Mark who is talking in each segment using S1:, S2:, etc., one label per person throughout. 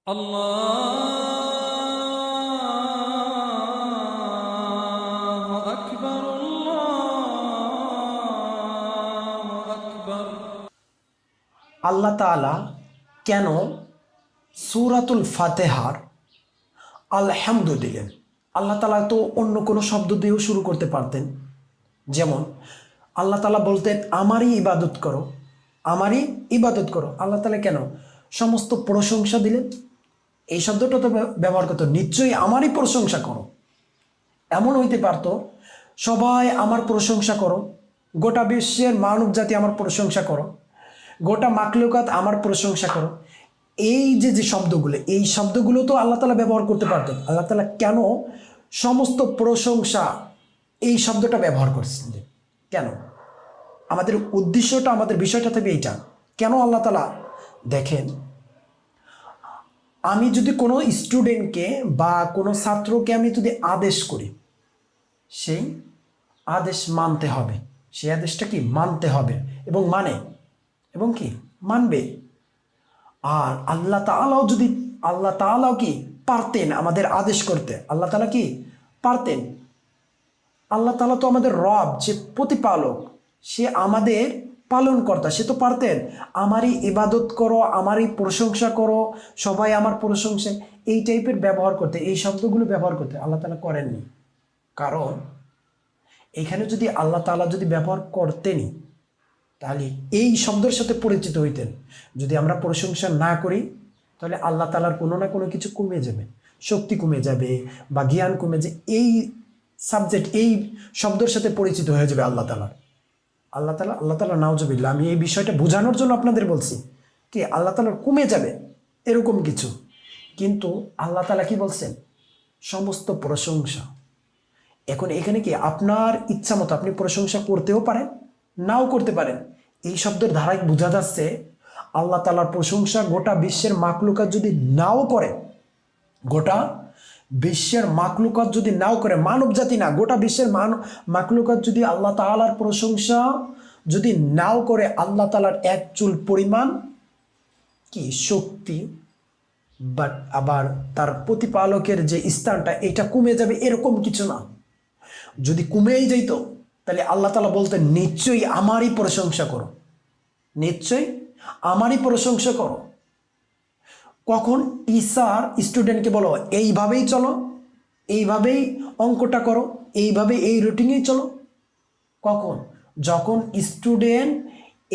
S1: আল্লাহু আকবার, আল্লাহু আকবার।
S2: আল্লাহ তাআলা কেন সূরাতুল ফাতিহার আলহামদু দিলেন? আল্লাহ তাআলা তো অন্য কোনো শব্দ দিয়েও শুরু করতে পারতেন। যেমন আল্লাহ তাআলা বলতেন আমারই ইবাদত করো, আমারই ইবাদত করো। আল্লাহ তাআলা কেন সমস্ত প্রশংসা দিলেন? এই শব্দটা তো ব্যবহার করতো নিশ্চয়ই আমারই প্রশংসা করো। এমন হইতে পারতো সবাই আমার প্রশংসা করো, গোটা বিশ্বের মানব জাতি আমার প্রশংসা করো, গোটা মাখলুকাত আমার প্রশংসা করো। এই যে শব্দগুলো, এই শব্দগুলো তো আল্লাহ তাআলা ব্যবহার করতে পারতেন। আল্লাহ তাআলা কেন সমস্ত প্রশংসা এই শব্দটা ব্যবহার করছেন? কেন? আমাদের উদ্দেশ্যটা, আমাদের বিষয়টা থাকবে এইটা। কেন আল্লাহ তাআলা? দেখেন, আমি যদি কোনো স্টুডেন্টকে বা কোনো ছাত্রকে আমি যদি আদেশ করি, সেই আদেশ মানতে হবে। সেই আদেশটা কি? মানতে হবে। এবং মানে এবং কি মানবে। আর আল্লাহ তাআলাও কি পারতেন আমাদের আদেশ করতে? আল্লাহ তাআলা কি পারতেন? আল্লাহ তাআলা তো আমাদের রব, যে প্রতিপালক, সে আমাদের পালনকর্তা, সে তো পারতেন আমারই ইবাদত করো, আমারই প্রশংসা করো, সবাই আমার প্রশংসা, এই টাইপের ব্যবহার করতে, এই শব্দগুলো ব্যবহার করতে। আল্লাহ তাআলা করেননি। কারণ এখানে যদি আল্লাহ তাআলা যদি ব্যবহার করতেনই, তাহলে এই শব্দের সাথে পরিচিত হইতেন। যদি আমরা প্রশংসা না করি, তাহলে আল্লাহ তাআলার কোনো না কোনো কিছু কমে যাবে, শক্তি কমে যাবে বা জ্ঞান কমে যাবে। এই সাবজেক্ট, এই শব্দের সাথে পরিচিত হয়ে যাবে আল্লাহ তাআলা নাউজুবিল্লাহ। আমি এই বিষয়টা বোঝানোর জন্য আপনাদের বলছি কি আল্লাহ তাআলার কমে যাবে এরকম কিছু। কিন্তু আল্লাহ তাআলা কি বলছেন? সমস্ত প্রশংসা। এখন এখানে কি আপনার ইচ্ছা মতো আপনি প্রশংসা করতেও পারেন, নাও করতে পারেন। এই শব্দের ধারায় বোঝা যাচ্ছে আল্লাহ তাআলার প্রশংসা গোটা বিশ্বের মাখলুকাত যদি নাও করে, গোটা বিশ্বের মাখলুকাত যদি নাও করে, মানব জাতি না, গোটা বিশ্বের মাখলুকাত যদি আল্লাহ তাআলার প্রশংসা যদি নাও করে, আল্লাহ তাআলার এক চুল পরিমাণ কি শক্তি, বাট আবার তার প্রতিপালকের যে স্থানটা এটা কমে যাবে এরকম কিছু না। যদি কমেই যাইতো, তাহলে আল্লাহ তাআলা বলতেন নিশ্চয়ই আমারই প্রশংসা করো, নিশ্চয়ই আমারই প্রশংসা করো। কখন টিচার স্টুডেন্টকে বলো এইভাবেই চলো, এইভাবেই অঙ্কটা করো, এইভাবে এই রুটিনেই চলো? কখন? যখন স্টুডেন্ট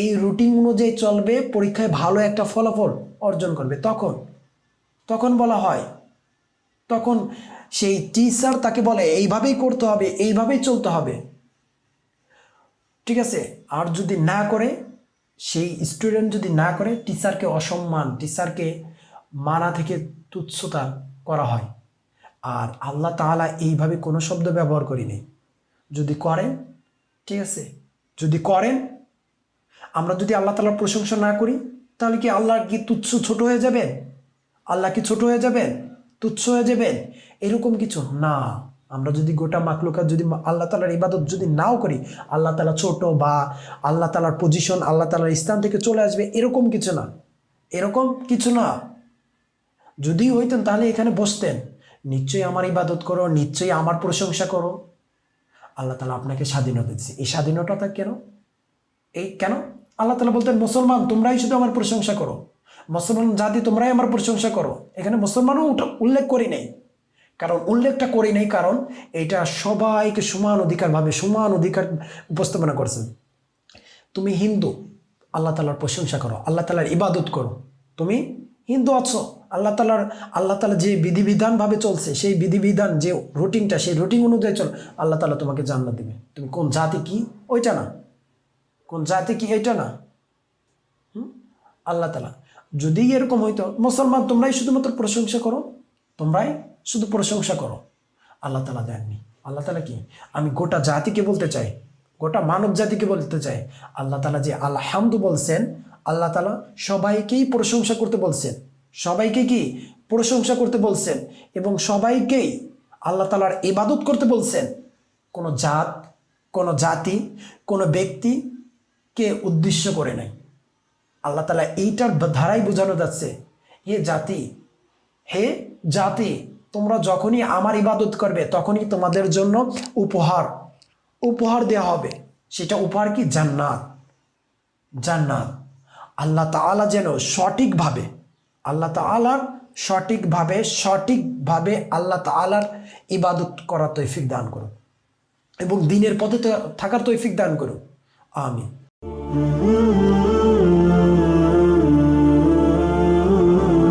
S2: এই রুটিন অনুযায়ী চলবে, পরীক্ষায় ভালো একটা ফলাফল অর্জন করবে, তখন তখন বলা হয়, তখন সেই টিচার তাকে বলে এইভাবেই করতে হবে, এইভাবেই চলতে হবে। ঠিক আছে? আর যদি না করে, সেই স্টুডেন্ট যদি না করে, টিচারকে অসম্মান, টিচারকে মানা থেকে তুচ্ছতা করা হয়। আর আল্লাহ তাআলা এইভাবে কোনো শব্দ ব্যবহার করিনি। যদি করেন, ঠিক আছে, যদি করেন, আমরা যদি আল্লাহ তাআলার প্রশংসা না করি, তাহলে কি আল্লাহ কি তুচ্ছ ছোট হয়ে যাবেন? আল্লাহ কি ছোট হয়ে যাবেন, তুচ্ছ হয়ে যাবেন? এরকম কিছু না। আমরা যদি গোটা মাখলুকাত যদি আল্লাহ তাআলার ইবাদত যদি নাও করি, আল্লাহ তাআলা ছোট বা আল্লাহ তাআলার পজিশন, আল্লাহ তাআলার স্থান থেকে চলে আসবে, এরকম কিছু না, এরকম কিছু না। যদি হইতেন তাহলে এখানে বসতেন, নিশ্চয়ই আমার ইবাদত করো, নিশ্চয়ই আমার প্রশংসা করো। আল্লাহ তাআলা আপনাকে স্বাধীনতা দিচ্ছে। এই স্বাধীনতাটা কেন? কেন আল্লাহ তাআলা বলতেন মুসলমান তোমরাই শুধু আমার প্রশংসা করো, মুসলমান জাতি তোমরাই আমার প্রশংসা করো। এখানে মুসলমানও উল্লেখ করি নাই। কারণ উল্লেখটা করি নাই কারণ এটা সবাইকে সমান অধিকার উপস্থাপনা করছেন। তুমি হিন্দু, আল্লাহ তাআলার প্রশংসা করো, আল্লাহ তাআলার ইবাদত করো। তুমি হিন্দু আছো, আল্লাহ তাআলা যে বিধিবিধান ভাবে চলছে, সেই বিধিবিধান যে রুটিনটা, সেই রুটিন অনুযায়ী চল, আল্লাহ তাআলা তোমাকে জান্নাত দিবে। তুমি কোন জাতি কি ওইটা না, কোন জাতি কি এটা না। আল্লাহ তাআলা যদি এরকম হইতো, মুসলমান তোমরাই শুধুমাত্র প্রশংসা করো, তোমরাই শুধু প্রশংসা করো, আল্লাহ তাআলা দেননি। আল্লাহ তাআলা কি, আমি গোটা জাতিকে বলতে চাই, গোটা মানব জাতিকে বলতে চাই, আল্লাহ তাআলা যে আলহামদু বলছেন, আল্লাহ তাআলা সবাইকেই প্রশংসা করতে বলছেন, সবাইকে কি প্রশংসা করতে বলছেন, এবং সবাইকেই আল্লাহ তাআলার ইবাদত করতে বলছেন। কোনো জাত, কোনো জাতি, কোনো ব্যক্তিকে উদ্দেশ্য করে নাই। আল্লাহ তাআলা এইটার ধারাই বোঝানো যাচ্ছে, এ জাতি, হে জাতি, তোমরা যখনই আমার ইবাদত করবে তখনই তোমাদের জন্য উপহার উপহার দেওয়া হবে। সেটা উপহার কি? জান্নাত। জান্নাত। আল্লাহ তাআলা যেন সঠিকভাবে, আল্লাহ তাআলার সঠিকভাবে আল্লাহ তাআলার ইবাদত করার তৌফিক দান করুন এবং দিনের পথে থাকার তৌফিক দান করুন। আমিন।